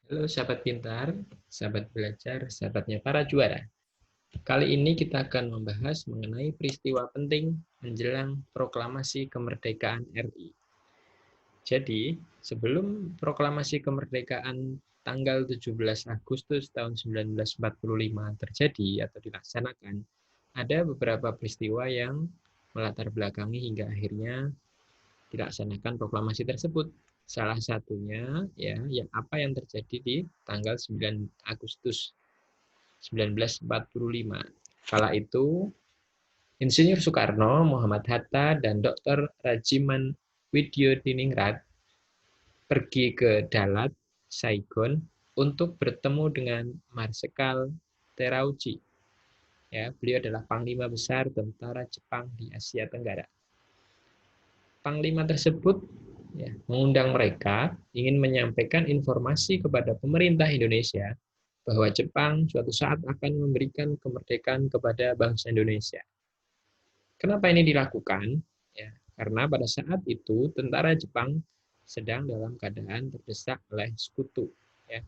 Halo sahabat pintar, sahabat belajar, sahabatnya para juara. Kali ini kita akan membahas mengenai peristiwa penting menjelang proklamasi kemerdekaan RI. Jadi, sebelum proklamasi kemerdekaan tanggal 17 Agustus tahun 1945 terjadi atau dilaksanakan, ada beberapa peristiwa yang melatar belakangi hingga akhirnya dilaksanakan proklamasi tersebut. Salah satunya ya yang apa yang terjadi di tanggal 9 Agustus 1945. Kala itu Insinyur Soekarno, Muhammad Hatta, dan Dr. Rajiman Widyodiningrat pergi ke Dalat, Saigon untuk bertemu dengan Marsekal Terauchi. Ya, beliau adalah Panglima Besar Tentara Jepang di Asia Tenggara. Panglima tersebut ya, mengundang mereka ingin menyampaikan informasi kepada pemerintah Indonesia bahwa Jepang suatu saat akan memberikan kemerdekaan kepada bangsa Indonesia. Kenapa ini dilakukan? Ya, karena pada saat itu tentara Jepang sedang dalam keadaan terdesak oleh sekutu. Ya.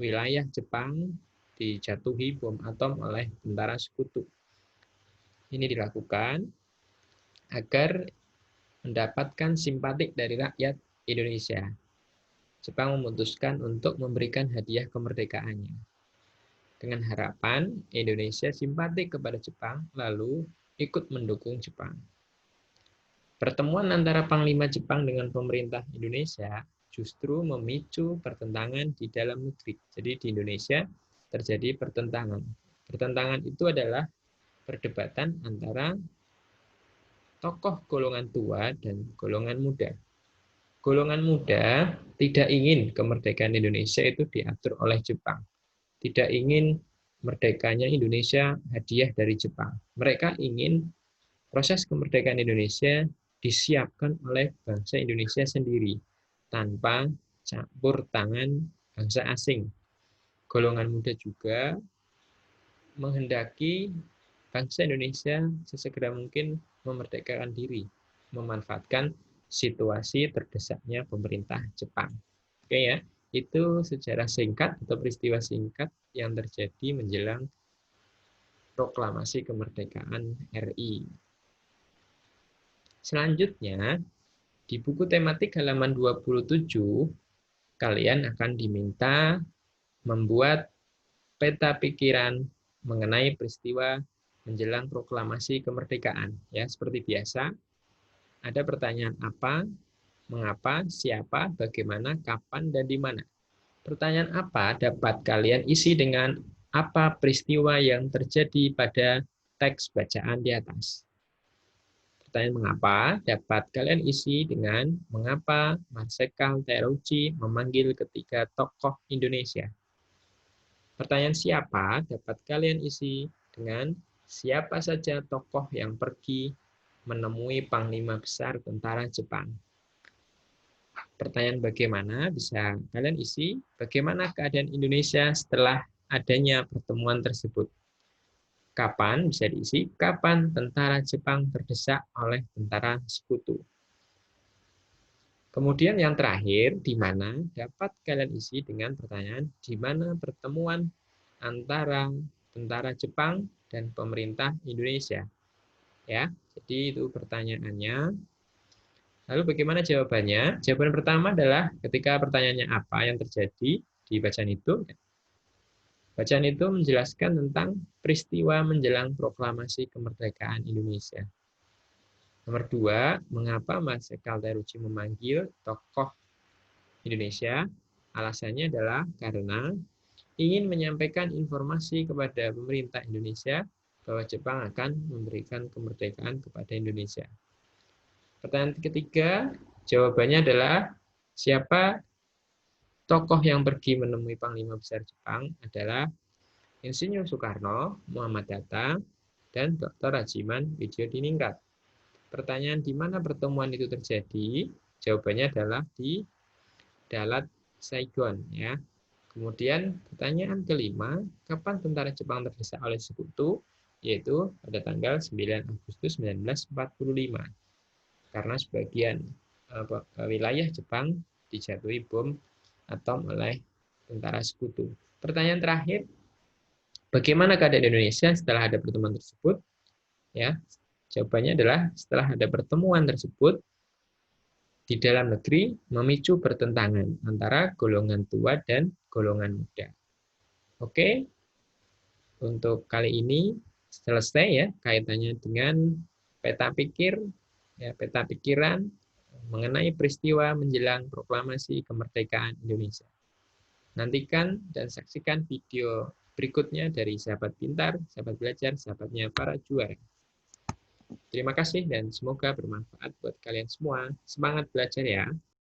Wilayah Jepang dijatuhi bom atom oleh tentara sekutu. Ini dilakukan agar mendapatkan simpatik dari rakyat Indonesia. Jepang memutuskan untuk memberikan hadiah kemerdekaannya. Dengan harapan Indonesia simpatik kepada Jepang, lalu ikut mendukung Jepang. Pertemuan antara Panglima Jepang dengan pemerintah Indonesia justru memicu pertentangan di dalam negeri. Jadi di Indonesia terjadi pertentangan. Pertentangan itu adalah perdebatan antara tokoh golongan tua dan golongan muda. Golongan muda tidak ingin kemerdekaan Indonesia itu diatur oleh Jepang. Tidak ingin merdekanya Indonesia hadiah dari Jepang. Mereka ingin proses kemerdekaan Indonesia disiapkan oleh bangsa Indonesia sendiri tanpa campur tangan bangsa asing. Golongan muda juga menghendaki bangsa Indonesia sesegera mungkin memerdekakan diri, memanfaatkan situasi terdesaknya pemerintah Jepang. Oke ya, itu sejarah singkat atau peristiwa singkat yang terjadi menjelang proklamasi kemerdekaan RI. Selanjutnya, di buku tematik halaman 27, kalian akan diminta membuat peta pikiran mengenai peristiwa menjelang proklamasi kemerdekaan. Ya, seperti biasa, ada pertanyaan apa, mengapa, siapa, bagaimana, kapan, dan di mana. Pertanyaan apa dapat kalian isi dengan apa peristiwa yang terjadi pada teks bacaan di atas. Pertanyaan mengapa dapat kalian isi dengan mengapa Marsekal Terauchi memanggil ketiga tokoh Indonesia. Pertanyaan siapa dapat kalian isi dengan siapa saja tokoh yang pergi menemui Panglima Besar Tentara Jepang. Pertanyaan bagaimana bisa kalian isi bagaimana keadaan Indonesia setelah adanya pertemuan tersebut. Kapan bisa diisi kapan tentara Jepang terdesak oleh tentara sekutu. Kemudian yang terakhir, di mana dapat kalian isi dengan pertanyaan di mana pertemuan antara tentara Jepang dan pemerintah Indonesia. Ya, jadi itu pertanyaannya. Lalu bagaimana jawabannya? Jawaban pertama adalah ketika pertanyaannya apa yang terjadi di bacaan itu. Bacaan itu menjelaskan tentang peristiwa menjelang proklamasi kemerdekaan Indonesia. Nomor 2, mengapa Marsekal Terauchi memanggil tokoh Indonesia? Alasannya adalah karena ingin menyampaikan informasi kepada pemerintah Indonesia bahwa Jepang akan memberikan kemerdekaan kepada Indonesia. Pertanyaan ketiga, jawabannya adalah siapa tokoh yang pergi menemui Panglima Besar Jepang adalah Insinyur Soekarno, Muhammad Hatta, dan Dr. Rajiman Widyodiningrat. Pertanyaan di mana pertemuan itu terjadi? Jawabannya adalah di Dalat, Saigon. Ya. Kemudian pertanyaan kelima, kapan tentara Jepang terdesak oleh sekutu? Yaitu pada tanggal 9 Agustus 1945. Karena sebagian wilayah Jepang dijatuhi bom atom oleh tentara sekutu. Pertanyaan terakhir, bagaimana keadaan Indonesia setelah ada pertemuan tersebut? Ya, jawabannya adalah setelah ada pertemuan tersebut di dalam negeri memicu pertentangan antara golongan tua dan golongan muda. Oke, untuk kali ini selesai ya kaitannya dengan peta pikir, ya, peta pikiran mengenai peristiwa menjelang proklamasi kemerdekaan Indonesia. Nantikan dan saksikan video berikutnya dari Sahabat Pintar, Sahabat Belajar, sahabatnya para juara. Terima kasih dan semoga bermanfaat buat kalian semua. Semangat belajar ya.